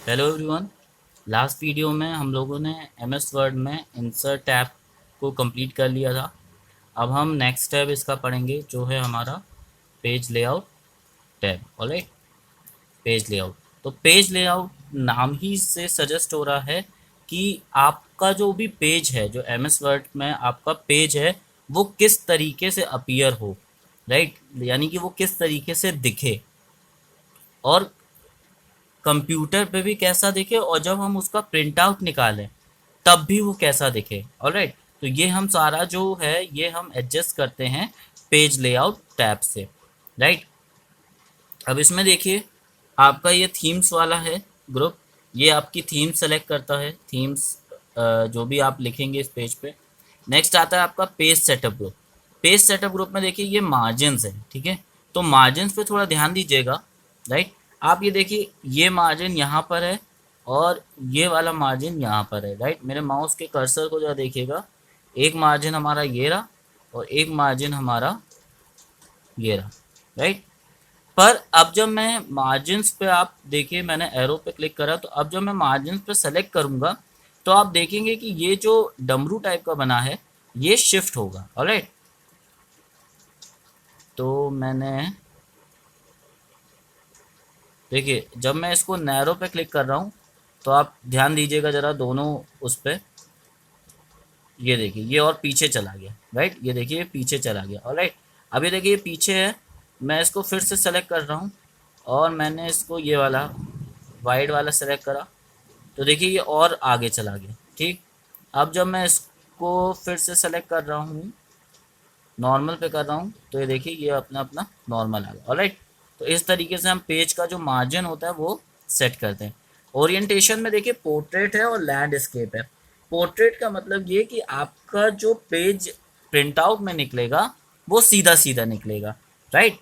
Hello everyone. Last video में हम लोगों ने एमएस वर्ड में इंसर्ट टैब को कंप्लीट कर लिया था। अब हम नेक्स्ट टैब इसका पढ़ेंगे जो है हमारा page layout tab. Alright, page layout. तो पेज लेआउट नाम ही से सजेस्ट हो रहा है कि आपका जो भी पेज है, जो एमएस वर्ड में आपका पेज है, वो किस तरीके से अपीयर हो। राइट, यानी कि वो किस तरीके से दिखे और कंप्यूटर पे भी कैसा दिखे, और जब हम उसका प्रिंट आउट निकालें तब भी वो कैसा दिखे। ऑलराइट, तो ये हम सारा जो है ये हम एडजस्ट करते हैं पेज लेआउट टैब से। राइट, अब इसमें देखिए आपका ये थीम्स वाला है ग्रुप। ये आपकी थीम सेलेक्ट करता है, थीम्स जो भी आप लिखेंगे इस पेज पे। नेक्स्ट आता है आपका page setup group. Page setup group में देखिए ये मार्जिन्स है, ठीक है। तो मार्जिन्स पे थोड़ा ध्यान दीजिएगा। राइट, आप ये देखिए ये मार्जिन यहाँ पर है और ये वाला मार्जिन यहाँ पर है। राइट, मेरे माउस के कर्सर को जरा देखिएगा, एक मार्जिन हमारा ये रहा और एक मार्जिन हमारा ये रहा। राइट, पर अब जब मैं मार्जिन्स पे, आप देखिए मैंने एरो पे क्लिक करा, तो अब जब मैं मार्जिन्स पे सेलेक्ट करूंगा तो आप देखेंगे कि ये जो डमरू टाइप का बना है ये शिफ्ट होगा। ऑलराइट, तो मैंने देखिए जब मैं इसको नैरो पे क्लिक कर रहा हूँ तो आप ध्यान दीजिएगा ज़रा दोनों उस पे। ये देखिए ये और पीछे चला गया। राइट, ये देखिए ये पीछे चला गया। ऑलराइट, अब ये देखिए ये पीछे है। मैं इसको फिर से सेलेक्ट कर रहा हूँ और मैंने इसको ये वाला वाइड वाला सेलेक्ट करा, तो देखिए ये और आगे चला गया। ठीक, अब जब मैं इसको फिर से सेलेक्ट कर रहा हूँ, नॉर्मल पे कर रहा हूँ, तो ये देखिए ये अपना अपना नॉर्मल आ गया। ऑलराइट, तो इस तरीके से हम पेज का जो मार्जिन होता है वो सेट करते हैं। ओरिएंटेशन में देखिए पोर्ट्रेट है और लैंडस्केप है। पोर्ट्रेट का मतलब ये कि आपका जो पेज प्रिंट आउट में निकलेगा वो सीधा सीधा निकलेगा। राइट,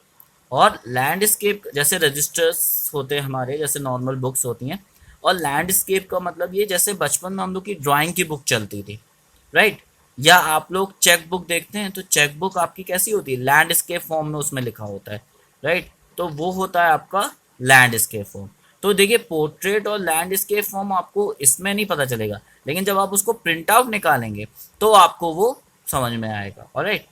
और लैंडस्केप जैसे रजिस्टर्स होते हैं हमारे, जैसे नॉर्मल बुक्स होती हैं। और लैंडस्केप का मतलब ये जैसे बचपन में हम लोग की ड्राइंग की बुक चलती थी। राइट, या आप लोग चेक बुक देखते हैं तो चेक बुक आपकी कैसी होती है, लैंडस्केप फॉर्म में उसमें लिखा होता है। राइट, तो वो होता है आपका लैंडस्केप फॉर्म। तो देखिए पोर्ट्रेट और लैंडस्केप फॉर्म आपको इसमें नहीं पता चलेगा, लेकिन जब आप उसको प्रिंट आउट निकालेंगे तो आपको वो समझ में आएगा। ऑलराइट,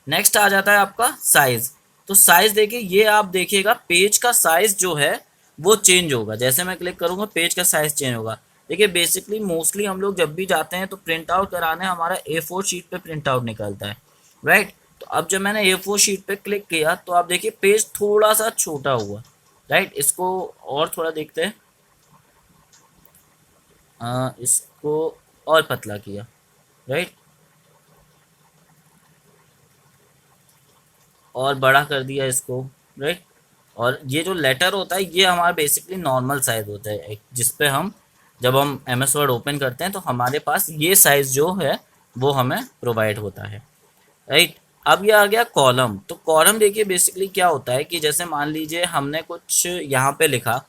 नेक्स्ट आ जाता है आपका साइज। तो साइज देखिए ये आप देखिएगा पेज का साइज जो है वो चेंज होगा। जैसे मैं क्लिक करूंगा पेज का साइज चेंज होगा। देखिए बेसिकली मोस्टली हम लोग जब भी जाते हैं तो प्रिंट आउट कराने हमारा A4 शीट पे प्रिंट आउट निकलता है। राइट, तो अब जब मैंने A4 शीट पे क्लिक किया तो आप देखिए पेज थोड़ा सा छोटा हुआ। राइट, इसको और थोड़ा देखते हैं। इसको और पतला किया। राइट, और बड़ा कर दिया इसको। राइट, और ये जो लेटर होता है ये हमारा बेसिकली नॉर्मल साइज होता है, जिस पे हम जब हम एमएस वर्ड ओपन करते हैं तो हमारे पास ये साइज जो है वो हमें प्रोवाइड होता है। राइट, अब ये आ गया कॉलम। तो कॉलम देखिए बेसिकली क्या होता है कि जैसे मान लीजिए हमने कुछ यहाँ पे लिखा,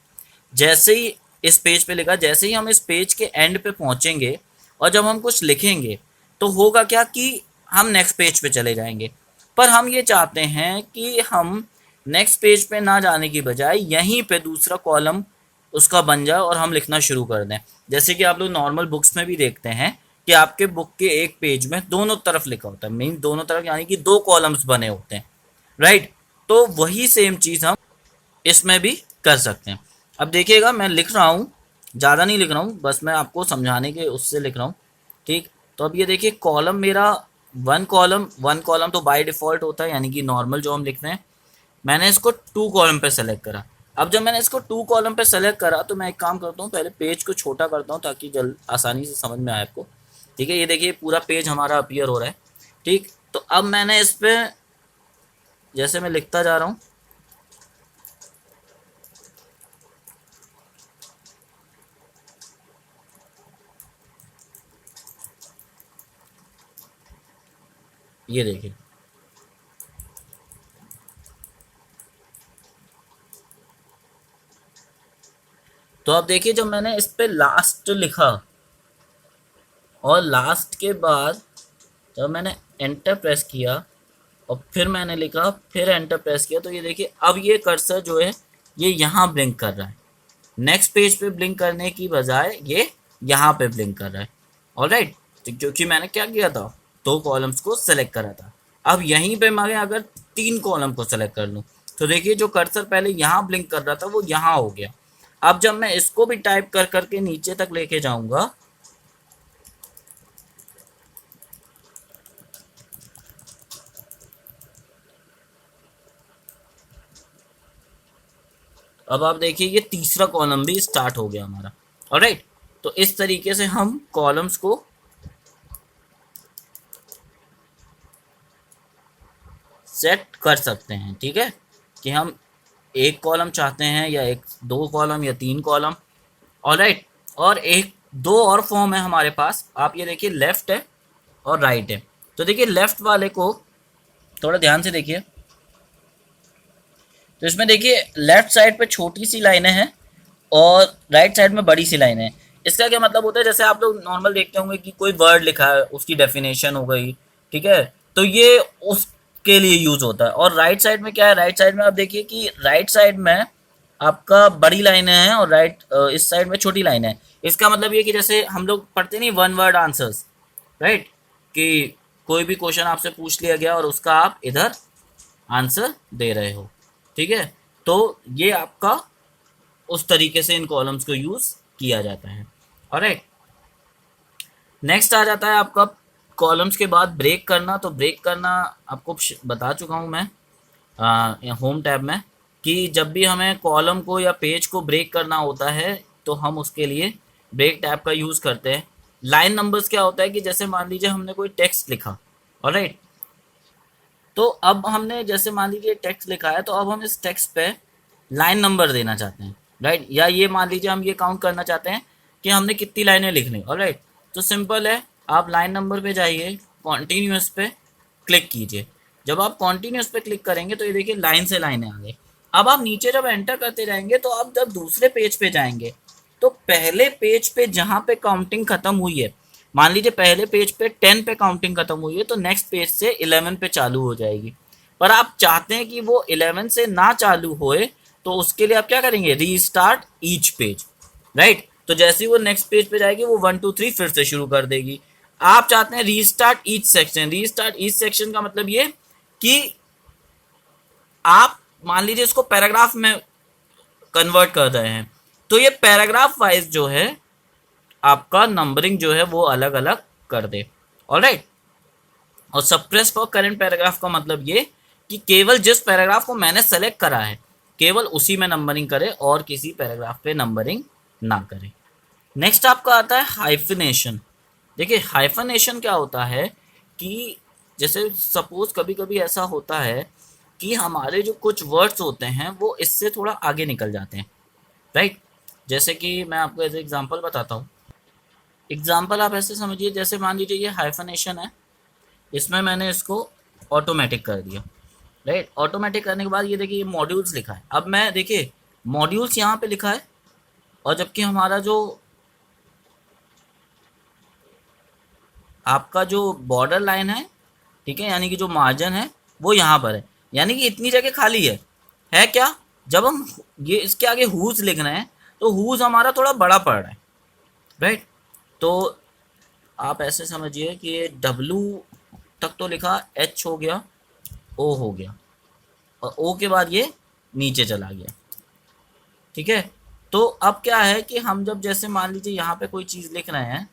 जैसे ही इस पेज पे लिखा, जैसे ही हम इस पेज के एंड पे पहुंचेंगे और जब हम कुछ लिखेंगे तो होगा क्या कि हम नेक्स्ट पेज पे चले जाएंगे। पर हम ये चाहते हैं कि हम नेक्स्ट पेज पे ना जाने की बजाय यहीं पे दूसरा कॉलम उसका बन जाए और हम लिखना शुरू कर दें। जैसे कि आप लोग नॉर्मल बुक्स में भी देखते हैं कि आपके बुक के एक पेज में दोनों तरफ लिखा होता है, मीन दोनों तरफ यानी कि दो कॉलम्स बने होते हैं। राइट, तो वही सेम चीज़ हम इसमें भी कर सकते हैं। अब देखिएगा मैं लिख रहा हूँ, ज़्यादा नहीं लिख रहा हूँ, बस मैं आपको समझाने के उससे लिख रहा हूँ। ठीक, तो अब ये देखिए कॉलम मेरा वन कॉलम तो बाय डिफ़ॉल्ट होता है, यानी कि नॉर्मल जो हम लिखते हैं। मैंने इसको टू कॉलम पे सेलेक्ट करा। अब जब मैंने इसको टू कॉलम पे सेलेक्ट करा तो मैं एक काम करता हूँ, पहले पेज को छोटा करता हूँ ताकि जल्द आसानी से समझ में आए आपको। ठीक है, ये देखिए पूरा पेज हमारा अपीयर हो रहा है। ठीक, तो अब मैंने इस पे जैसे मैं लिखता जा रहा हूँ, ये देखिए। तो अब देखिए जब मैंने इस पे लास्ट लिखा और लास्ट के बाद जब मैंने एंटर प्रेस किया और फिर मैंने लिखा, फिर एंटर प्रेस किया, तो ये देखिए अब ये कर्सर जो है ये यहाँ ब्लिंक कर रहा है। नेक्स्ट पेज पे ब्लिंक करने की बजाय ये यहाँ पे ब्लिंक कर रहा है। ऑलराइट, तो क्योंकि मैंने क्या किया था, दो कॉलम्स को सेलेक्ट करा था। अब यहीं पे मैं अगर तीन कॉलम को सेलेक्ट कर लूँ तो देखिए जो कर्सर पहले यहाँ ब्लिंक कर रहा था वो यहाँ हो गया। अब जब मैं इसको भी टाइप कर करके नीचे तक लेके जाऊंगा, अब आप देखिए ये तीसरा कॉलम भी स्टार्ट हो गया हमारा। ऑलराइट, तो इस तरीके से हम कॉलम्स को सेट कर सकते हैं। ठीक है, कि हम एक कॉलम चाहते हैं या एक दो कॉलम या तीन कॉलम। ऑलराइट, और एक दो और फॉर्म है हमारे पास, आप ये देखिए लेफ्ट है और राइट है। तो देखिए लेफ्ट वाले को थोड़ा ध्यान से देखिए, तो इसमें देखिए लेफ्ट साइड पे छोटी सी लाइनें हैं और राइट साइड में बड़ी सी लाइनें हैं। इसका क्या मतलब होता है, जैसे आप लोग नॉर्मल देखते होंगे कि कोई वर्ड लिखा है उसकी डेफिनेशन हो गई, ठीक है, तो ये उसके लिए यूज होता है। और राइट साइड में क्या है, राइट साइड में आप देखिए कि राइट साइड में आपका बड़ी लाइनें हैं और इस साइड में छोटी लाइनें हैं। इसका मतलब ये कि जैसे हम लोग पढ़ते नहीं वन वर्ड आंसर्स, राइट, कि कोई भी क्वेश्चन आपसे पूछ लिया गया और उसका आप इधर आंसर दे रहे हो। ठीक है, तो ये आपका उस तरीके से इन कॉलम्स को यूज किया जाता है। ऑलराइट, नेक्स्ट आ जाता है आपका कॉलम्स के बाद ब्रेक करना। तो ब्रेक करना आपको बता चुका हूँ मैं होम टैब में, कि जब भी हमें कॉलम को या पेज को ब्रेक करना होता है तो हम उसके लिए ब्रेक टैब का यूज़ करते हैं। लाइन नंबर्स क्या होता है कि जैसे मान लीजिए हमने कोई टेक्स्ट लिखा, ऑलराइट, तो अब हमने जैसे मान लीजिए टेक्स्ट लिखा है तो अब हम इस टेक्स्ट पे लाइन नंबर देना चाहते हैं, राइट, या ये मान लीजिए हम ये काउंट करना चाहते हैं कि हमने कितनी लाइनें लिखनी, ऑलराइट। तो सिंपल है, आप लाइन नंबर पे जाइए, कॉन्टीन्यूअस पे क्लिक कीजिए। जब आप कॉन्टीन्यूअस पे क्लिक करेंगे तो ये देखिए लाइन से लाइनें आ गई। अब आप नीचे जब एंटर करते जाएंगे तो आप जब दूसरे पेज पे जाएंगे तो पहले पेज पे जहाँ पे काउंटिंग खत्म हुई है, मान लीजिए पहले पेज पे 10 पे काउंटिंग खत्म हुई है तो नेक्स्ट पेज से 11 पे चालू हो जाएगी। पर आप चाहते हैं कि वो 11 से ना चालू होए, तो उसके लिए आप क्या करेंगे, रीस्टार्ट ईच पेज, राइट। तो जैसे ही वो नेक्स्ट पेज पे जाएगी वो 1 2 3 फिर से शुरू कर देगी। आप चाहते हैं restart each section. Restart each section का मतलब ये कि आप मान लीजिए इसको पैराग्राफ में कन्वर्ट कर रहे हैं तो ये पैराग्राफ वाइज जो है आपका नंबरिंग जो है वो अलग अलग कर दे। ऑलराइट, और सप्रेस फॉर करंट पैराग्राफ का मतलब ये कि केवल जिस पैराग्राफ को मैंने सेलेक्ट करा है केवल उसी में नंबरिंग करे और किसी पैराग्राफ पे नंबरिंग ना करे। नेक्स्ट आपका आता है हाइफिनेशन। देखिए हाइफिनेशन क्या होता है कि जैसे सपोज कभी कभी ऐसा होता है कि हमारे जो कुछ वर्ड्स होते हैं वो इससे थोड़ा आगे निकल जाते हैं, राइट। जैसे कि मैं आपको एज एग्जांपल बताता हूँ। एग्जांपल आप ऐसे समझिए, जैसे मान लीजिए ये हाइफिनेशन है, इसमें मैंने इसको ऑटोमेटिक कर दिया, राइट। ऑटोमेटिक करने के बाद ये देखिए ये मॉड्यूल्स लिखा है। अब मैं देखिए मॉड्यूल्स यहाँ पे लिखा है और जबकि हमारा जो आपका जो बॉर्डर लाइन है, ठीक है, यानी कि जो मार्जिन है वो यहाँ पर है, यानी कि इतनी जगह खाली है क्या। जब हम ये इसके आगे हुज लिख रहे हैं तो हुज हमारा थोड़ा बड़ा पड़ रहा है, राइट। तो आप ऐसे समझिए कि ये डब्लू तक तो लिखा, एच हो गया, ओ हो गया और ओ के बाद ये नीचे चला गया, ठीक है। तो अब क्या है कि हम जब जैसे मान लीजिए यहाँ पे कोई चीज़ लिख रहे हैं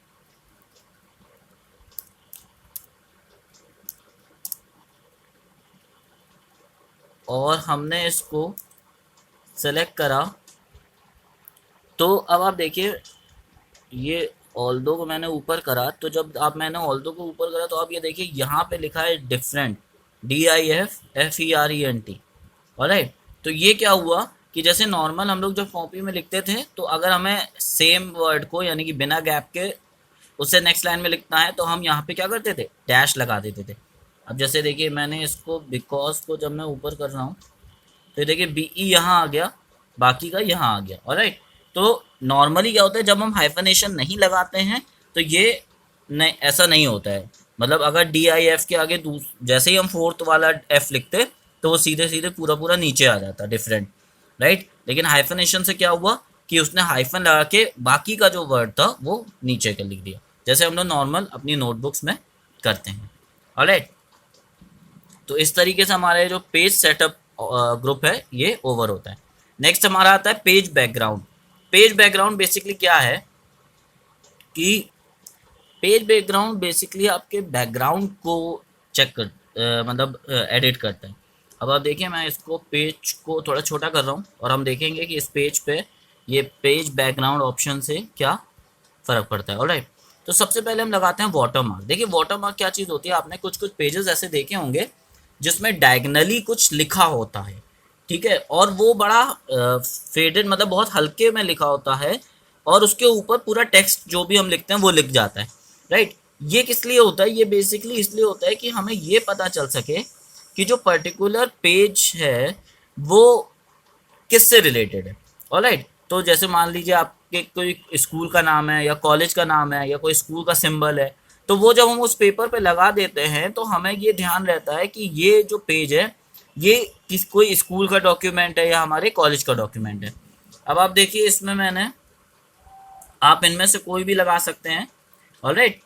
और हमने इसको सेलेक्ट करा, तो अब आप देखिए ये ऑल्दो को मैंने ऊपर करा, तो जब आप मैंने ऑल्दो को ऊपर करा तो आप ये देखिए यहाँ पे लिखा है डिफरेंट, DIFFERENT, ऑलराइट। तो ये क्या हुआ कि जैसे नॉर्मल हम लोग जब कॉपी में लिखते थे तो अगर हमें सेम वर्ड को यानी कि बिना गैप के उससे नेक्स्ट लाइन में लिखना है तो हम यहाँ पे क्या करते थे, डैश लगा देते थे। अब जैसे देखिए मैंने इसको बिकॉज को जब मैं ऊपर कर रहा हूँ तो देखिए BE यहाँ आ गया, बाकी का यहाँ आ गया, ऑलराइट। तो नॉर्मली क्या होता है जब हम हाइफनेशन नहीं लगाते हैं तो ये नहीं, ऐसा नहीं होता है। मतलब अगर DIF के आगे जैसे ही हम फोर्थ वाला F लिखते तो वो सीधे सीधे पूरा पूरा नीचे आ जाता डिफरेंट, राइट। लेकिन हाइफनेशन से क्या हुआ कि उसने हाइफन लगा के बाकी का जो वर्ड था वो नीचे कर लिख दिया, जैसे हम लोग नॉर्मल अपनी नोटबुक्स में करते हैं। ऑलराइट, तो इस तरीके से हमारे जो पेज सेटअप ग्रुप है ये ओवर होता है। नेक्स्ट हमारा आता है page background. Page background basically क्या है कि पेज बैकग्राउंड बेसिकली आपके बैकग्राउंड को चेक कर मतलब एडिट करता है। अब आप देखिए मैं इसको पेज को थोड़ा छोटा कर रहा हूँ और हम देखेंगे कि इस पेज पे ये पेज बैकग्राउंड ऑप्शन से क्या फ़र्क पड़ता है। ऑलराइट, तो सबसे पहले हम लगाते हैं वाटर मार्क। देखिए वाटर मार्क क्या चीज़ होती है, आपने कुछ कुछ पेजेस ऐसे देखे होंगे जिसमें डायगनली कुछ लिखा होता है, ठीक है, और वो बड़ा फेडेड मतलब बहुत हल्के में लिखा होता है और उसके ऊपर पूरा टेक्स्ट जो भी हम लिखते हैं वो लिख जाता है। राइट, ये किस लिए होता है, ये बेसिकली इसलिए होता है कि हमें ये पता चल सके कि जो पर्टिकुलर पेज है वो किससे रिलेटेड है। ऑलराइट, तो जैसे मान लीजिए आपके कोई स्कूल का नाम है या कॉलेज का नाम है या कोई स्कूल का सिंबल है, तो वो जब हम उस पेपर पे लगा देते हैं तो हमें ये ध्यान रहता है कि ये जो पेज है ये किस कोई स्कूल का डॉक्यूमेंट है या हमारे कॉलेज का डॉक्यूमेंट है। अब आप देखिए इसमें मैंने आप इनमें से कोई भी लगा सकते हैं। ऑलराइट,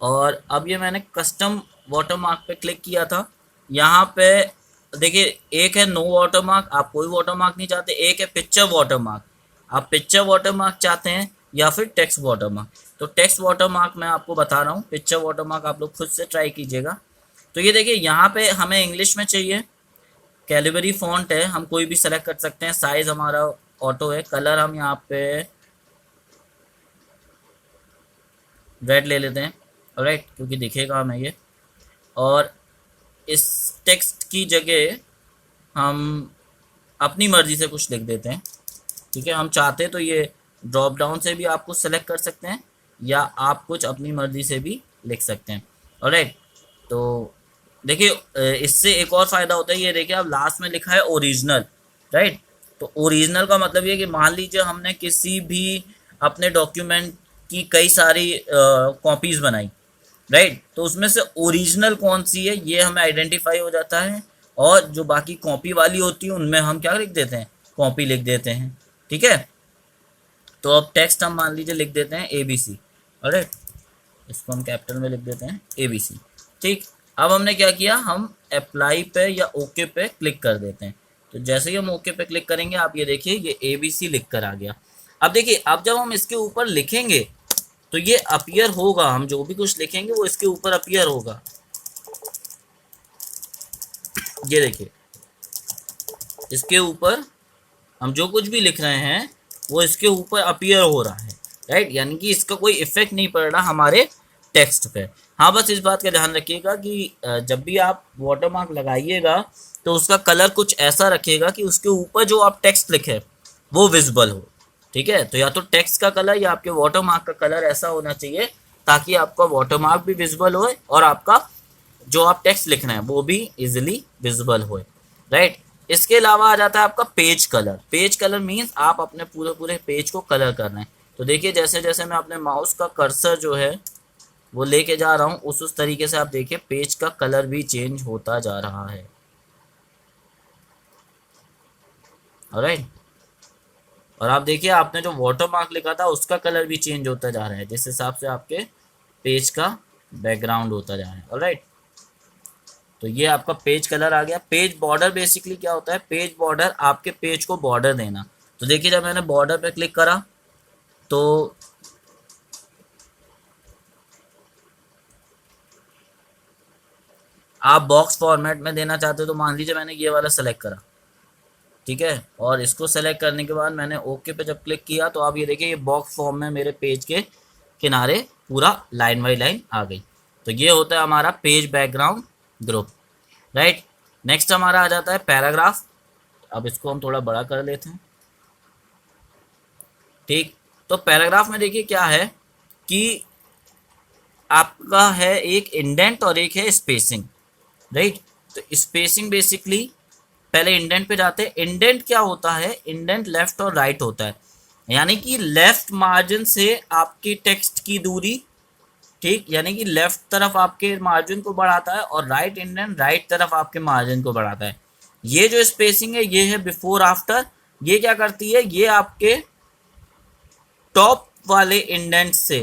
और अब ये मैंने कस्टम वाटरमार्क पे क्लिक किया था। यहाँ पे देखिए एक है नो वाटरमार्क, आप कोई वाटरमार्क नहीं चाहते, एक है पिक्चर वाटरमार्क, आप पिक्चर वाटरमार्क चाहते हैं या फिर टेक्स्ट वाटरमार्क। तो टेक्स्ट वाटरमार्क मैं आपको बता रहा हूँ, पिक्चर वाटरमार्क आप लोग खुद से ट्राई कीजिएगा। तो ये देखिए यहाँ पे हमें इंग्लिश में चाहिए, कैलिबरी फॉन्ट है, हम कोई भी सेलेक्ट कर सकते हैं, साइज हमारा ऑटो है, कलर हम यहाँ पे रेड ले लेते हैं। राइट, क्योंकि दिखेगा हमें ये, और इस टेक्स्ट की जगह हम अपनी मर्जी से कुछ लिख देते हैं। ठीक है, हम चाहते तो ये ड्रॉप डाउन से भी आप कुछ सेलेक्ट कर सकते हैं या आप कुछ अपनी मर्जी से भी लिख सकते हैं। ऑलराइट, तो देखिए इससे एक और फ़ायदा होता है, ये देखिए अब लास्ट में लिखा है ओरिजिनल। राइट, तो ओरिजिनल का मतलब ये कि मान लीजिए हमने किसी भी अपने डॉक्यूमेंट की कई सारी कॉपीज़ बनाई, राइट, तो उसमें से ओरिजिनल कौन सी है ये हमें आइडेंटिफाई हो जाता है, और जो बाकी कॉपी वाली होती है उनमें हम क्या लिख देते हैं, कॉपी लिख देते हैं। ठीक है, तो अब टेक्स्ट हम मान लीजिए लिख देते हैं ABC। ऑलराइट, इसको हम कैपिटल में लिख देते हैं ABC। ठीक, अब हमने क्या किया, हम अप्लाई पे या ओके पे क्लिक कर देते हैं। तो जैसे ही हम ओके पे क्लिक करेंगे आप ये देखिए ये ABC लिख कर आ गया। अब देखिए अब जब हम इसके ऊपर लिखेंगे तो ये अपीयर होगा, हम जो भी कुछ लिखेंगे वो इसके ऊपर अपीयर होगा। ये देखिए इसके ऊपर हम जो कुछ भी लिख रहे हैं वो इसके ऊपर अपीयर हो रहा है। राइट, यानी कि इसका कोई इफेक्ट नहीं पड़ रहा हमारे टेक्स्ट पे। हाँ, बस इस बात का ध्यान रखिएगा कि जब भी आप वाटरमार्क लगाइएगा तो उसका कलर कुछ ऐसा रखिएगा कि उसके ऊपर जो आप टेक्स्ट लिखे वो विजिबल हो। ठीक है, तो या तो टेक्स्ट का कलर या आपके वाटरमार्क का कलर ऐसा होना चाहिए ताकि आपका वाटरमार्क भी विजिबल हो और आपका जो आप टेक्स्ट लिख रहे हैं वो भी इजीली विजिबल हो। राइट, इसके अलावा आ जाता है आपका page colour. Page colour means आप अपने पूरे पूरे पेज को कलर कर रहे हैं। तो देखिए जैसे जैसे मैं अपने माउस का कर्सर जो है वो लेके जा रहा हूँ उस तरीके से आप देखिए पेज का कलर भी चेंज होता जा रहा है। ऑलराइट, और आप देखिए आपने जो वाटरमार्क लिखा था उसका कलर भी चेंज होता जा रहा है जिस हिसाब से आपके पेज का बैकग्राउंड होता जा रहा है। ऑलराइट, तो ये आपका पेज कलर आ गया। पेज बॉर्डर बेसिकली क्या होता है, पेज बॉर्डर आपके पेज को बॉर्डर देना। तो देखिए जब मैंने बॉर्डर पे क्लिक करा तो आप बॉक्स फॉर्मेट में देना चाहते हो, तो मान लीजिए मैंने ये वाला सेलेक्ट करा, ठीक है, और इसको सेलेक्ट करने के बाद मैंने ओके पे जब क्लिक किया तो आप ये देखिए ये बॉक्स फॉर्म में मेरे पेज के किनारे पूरा लाइन बाई लाइन आ गई। तो ये होता है हमारा page background group. Right, next हमारा आ जाता है पैराग्राफ। अब इसको हम थोड़ा बड़ा कर लेते हैं। ठीक, तो पैराग्राफ में देखिए क्या है कि आपका है एक इंडेंट और एक है स्पेसिंग। राइट, तो स्पेसिंग बेसिकली पहले इंडेंट पे जाते हैं। इंडेंट क्या होता है, इंडेंट लेफ्ट और राइट होता है, यानी कि लेफ्ट मार्जिन से आपकी टेक्स्ट की दूरी, ठीक, यानी कि लेफ्ट तरफ आपके मार्जिन को बढ़ाता है और राइट इंडेंट राइट तरफ आपके मार्जिन को बढ़ाता है। ये जो स्पेसिंग है ये है बिफोर आफ्टर ये क्या करती है, ये आपके टॉप वाले इंडेंट से,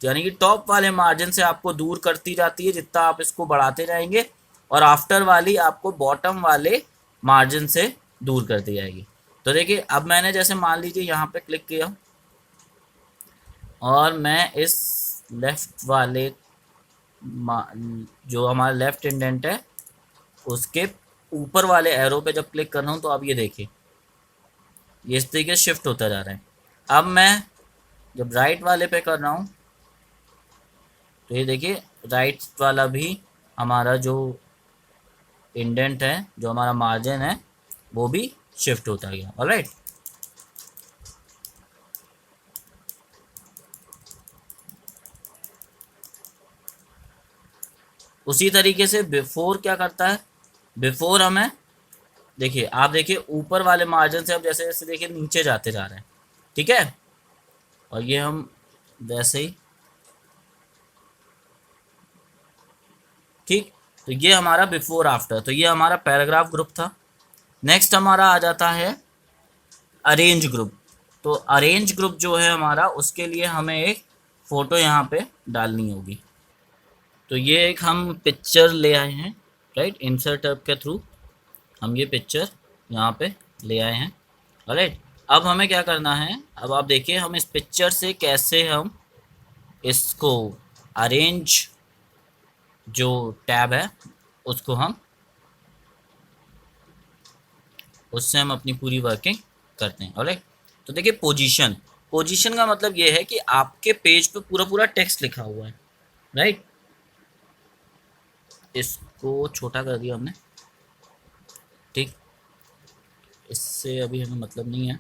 यानी कि टॉप वाले मार्जिन से आपको दूर करती जाती है जितना आप इसको बढ़ाते जाएंगे, और आफ्टर वाली आपको बॉटम वाले मार्जिन से दूर करती जाएगी। तो देखिए अब मैंने जैसे मान लीजिए यहाँ पे क्लिक किया और मैं इस लेफ्ट वाले जो हमारा लेफ्ट इंडेंट है उसके ऊपर वाले एरो पे जब क्लिक कर रहा हूँ तो अब ये देखिए ये इस तरीके से शिफ्ट होता जा रहा है। अब मैं जब राइट वाले पे कर रहा हूँ तो ये देखिए राइट वाला भी हमारा जो इंडेंट है, जो हमारा मार्जिन है, वो भी शिफ्ट होता गया। ऑलराइट, उसी तरीके से बिफोर क्या करता है, बिफोर हमें देखिए, आप देखिए ऊपर वाले मार्जिन से अब जैसे जैसे देखिए नीचे जाते जा रहे हैं, ठीक है। और ये हम वैसे ही, ठीक। तो ये हमारा बिफोर आफ्टर, तो ये हमारा पैराग्राफ ग्रुप था। नेक्स्ट हमारा आ जाता है अरेंज ग्रुप। तो अरेंज ग्रुप जो है हमारा, उसके लिए हमें एक फ़ोटो यहाँ पे डालनी होगी। तो ये एक हम पिक्चर ले आए हैं, राइट, इंसर्ट टैब के थ्रू हम ये पिक्चर यहाँ पे ले आए हैं। राइट, अब हमें क्या करना है, अब आप देखिए हम इस पिक्चर से कैसे हम इसको अरेंज जो टैब है उसको हम, उससे हम अपनी पूरी वर्किंग करते हैं। ऑलराइट, तो देखिए पोजीशन, पोजीशन का मतलब ये है कि आपके पेज पे पूरा पूरा टेक्स्ट लिखा हुआ है। राइट, इसको छोटा कर दिया हमने, ठीक, इससे अभी हमें मतलब नहीं है।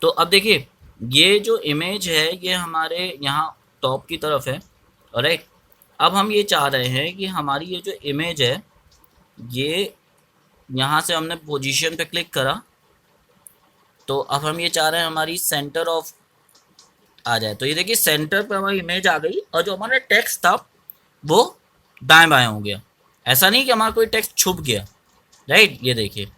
तो अब देखिए ये जो इमेज है ये हमारे यहाँ टॉप की तरफ है। राइट, अब हम ये चाह रहे हैं कि हमारी ये जो इमेज है ये, यहाँ से हमने पोजीशन पे क्लिक करा तो अब हम ये चाह रहे हैं हमारी सेंटर ऑफ आ जाए। तो ये देखिए सेंटर पे हमारी इमेज आ गई और जो हमारा टेक्स्ट था वो दाएं बाएं हो गया। ऐसा नहीं कि हमारा कोई टेक्स्ट छुप गया। राइट, ये देखिए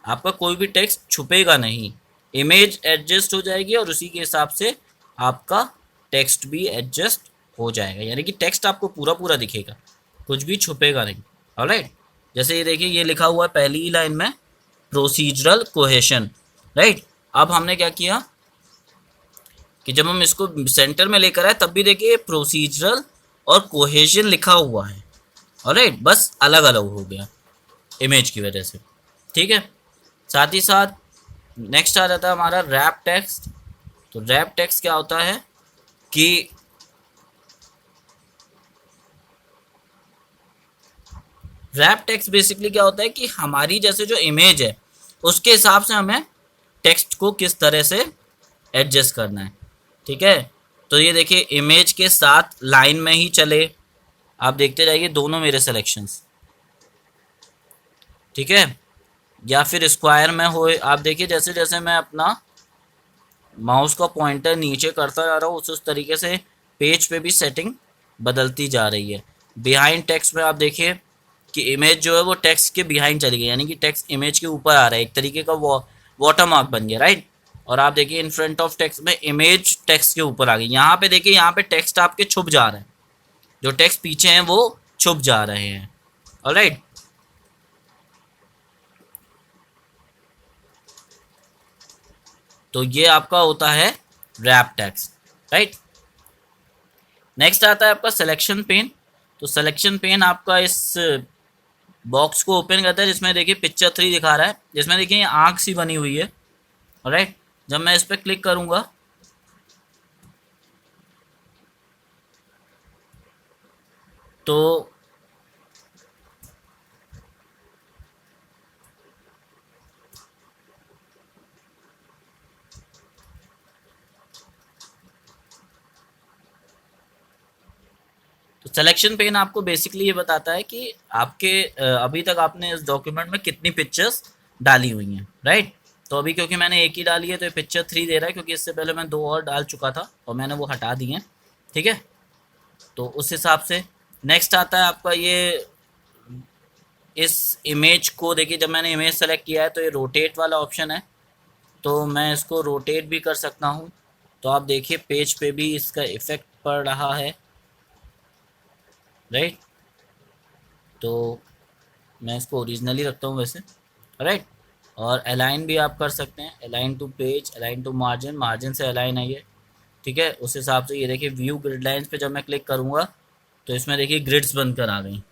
आपका कोई भी टेक्स्ट छुपेगा नहीं, इमेज एडजस्ट हो जाएगी और उसी के हिसाब से आपका टेक्स्ट भी एडजस्ट हो जाएगा, यानी कि टेक्स्ट आपको पूरा पूरा दिखेगा, कुछ भी छुपेगा नहीं। ऑलराइट, जैसे ये देखिए ये लिखा हुआ है पहली ही लाइन में प्रोसीजरल कोहेशन। राइट, अब हमने क्या किया कि जब हम इसको सेंटर में लेकर आए तब भी देखिए प्रोसीजरल और कोहेशन लिखा हुआ है। ऑलराइट, बस अलग अलग हो गया इमेज की वजह से, ठीक है। साथ ही साथ नेक्स्ट आ जाता है हमारा रैप टेक्स्ट। तो रैप टेक्स्ट क्या होता है कि रैप टेक्स्ट बेसिकली क्या होता है कि हमारी जैसे जो इमेज है उसके हिसाब से हमें टेक्स्ट को किस तरह से एडजस्ट करना है, ठीक है। तो ये देखिए इमेज के साथ लाइन में ही चले, आप देखते जाइए दोनों मेरे सिलेक्शंस, ठीक है, या फिर स्क्वायर में हो। आप देखिए जैसे जैसे मैं अपना माउस का पॉइंटर नीचे करता जा रहा हूँ उस तरीके से पेज पे भी सेटिंग बदलती जा रही है। बिहाइंड टेक्स्ट में आप देखिए कि इमेज जो है वो टेक्स्ट के बिहाइंड चली गई, यानी कि टेक्स्ट इमेज के ऊपर आ रहा है, एक तरीके का वाटर मार्क बन गया। राइट, और आप देखिए इन फ्रंट ऑफ टेक्स्ट में इमेज टेक्स्ट के ऊपर आ गई। यहाँ पे देखिए यहाँ पे टेक्स्ट आपके छुप जा रहे हैं, जो टेक्स्ट पीछे हैं वो छुप जा रहे हैं। ऑलराइट, तो ये आपका होता है रैप टेक्स्ट। राइट, नेक्स्ट आता है आपका सिलेक्शन पेन। तो सिलेक्शन पेन आपका इस बॉक्स को ओपन करता है जिसमें देखिए पिक्चर 3 दिखा रहा है, जिसमें देखिए आँख सी बनी हुई है। राइट, जब मैं इस पर क्लिक करूँगा तो सिलेक्शन पेन आपको बेसिकली ये बताता है कि आपके अभी तक आपने इस डॉक्यूमेंट में कितनी पिक्चर्स डाली हुई हैं। राइट, तो अभी क्योंकि मैंने एक ही डाली है तो ये पिक्चर 3 दे रहा है, क्योंकि इससे पहले मैं 2 और डाल चुका था और मैंने वो हटा दी हैं, ठीक है। तो उस हिसाब से नेक्स्ट आता है आपका ये, इस इमेज को देखिए जब मैंने इमेज सेलेक्ट किया है तो ये रोटेट वाला ऑप्शन है, तो मैं इसको रोटेट भी कर सकता हूँ। तो आप देखिए पेज पे भी इसका इफ़ेक्ट पड़ रहा है, राइट। तो मैं इसको ओरिजिनली रखता हूँ वैसे, राइट। और अलाइन भी आप कर सकते हैं, align to page, align to margin, margin से अलाइन है ये, ठीक है। उस हिसाब से ये देखिए व्यू ग्रिड लाइंस पे जब मैं क्लिक करूँगा तो इसमें देखिए ग्रिड्स बनकर आ गई,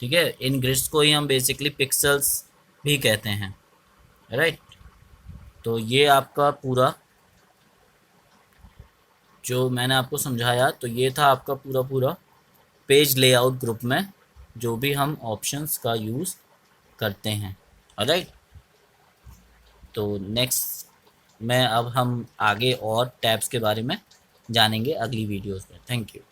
ठीक है। इन ग्रिड्स को ही हम बेसिकली पिक्सल्स भी कहते हैं, राइट। तो ये आपका पूरा जो मैंने आपको समझाया, तो ये था आपका पूरा पूरा पेज लेआउट ग्रुप में जो भी हम ऑप्शंस का यूज़ करते हैं, राइट। तो नेक्स्ट में अब हम आगे और टैब्स के बारे में जानेंगे अगली वीडियोस में। Thank you.